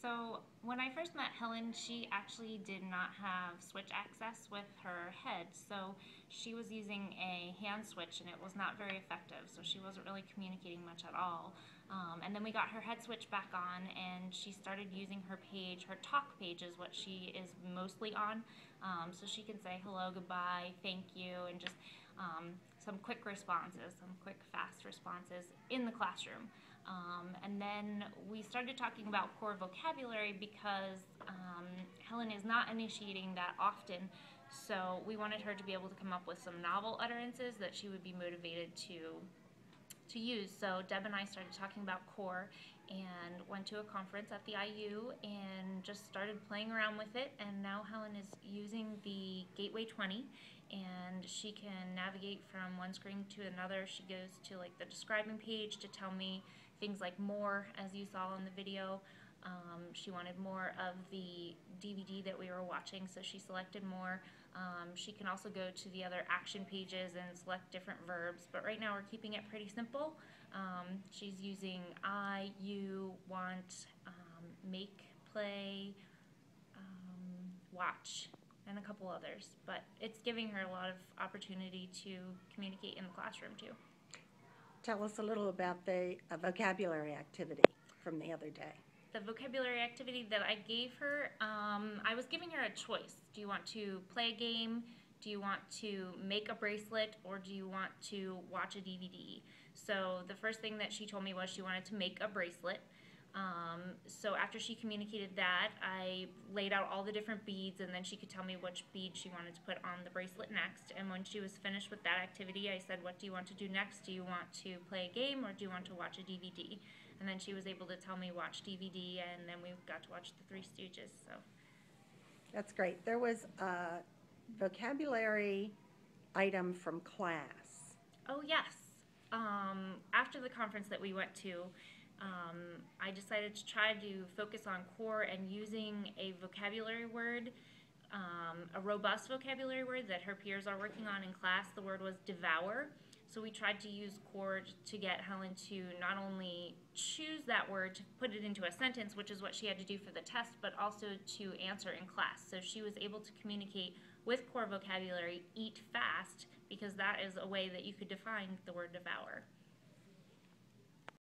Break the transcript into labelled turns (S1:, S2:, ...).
S1: So when I first met Helen, she actually did not have switch access with her head. So she was using a hand switch and it was not very effective. So she wasn't really communicating much at all. And then we got her head switch back on and she started using her page. Her talk page is what she is mostly on. So she can say hello, goodbye, thank you, and just some quick responses, some quick, fast responses in the classroom. And then we started talking about core vocabulary because Helen is not initiating that often, so we wanted her to be able to come up with some novel utterances that she would be motivated to use. So Deb and I started talking about core and went to a conference at the IU and just started playing around with it, and now Helen is using the Gateway 20 and she can navigate from one screen to another. She goes to like the describing page to tell me things like more, as you saw in the video. She wanted more of the DVD that we were watching, so she selected more. She can also go to the other action pages and select different verbs, but right now we're keeping it pretty simple. She's using I, you, want, make, play, watch, and a couple others, but it's giving her a lot of opportunity to communicate in the classroom too.
S2: Tell us a little about the vocabulary activity from the other day.
S1: The vocabulary activity that I gave her, I was giving her a choice. Do you want to play a game? Do you want to make a bracelet? Or do you want to watch a DVD? So the first thing that she told me was she wanted to make a bracelet. So after she communicated that, I laid out all the different beads, and then she could tell me which bead she wanted to put on the bracelet next. And when she was finished with that activity, I said, what do you want to do next? Do you want to play a game, or do you want to watch a DVD? And then she was able to tell me watch DVD, and then we got to watch the Three Stooges. So
S2: that's great. There was a vocabulary item from class.
S1: Oh yes. After the conference that we went to, I decided to try to focus on core and using a vocabulary word, a robust vocabulary word that her peers are working on in class. The word was devour. So we tried to use core to get Helen to not only choose that word to put it into a sentence, which is what she had to do for the test, but also to answer in class. So she was able to communicate with core vocabulary, eat fast, because that is a way that you could define the word devour.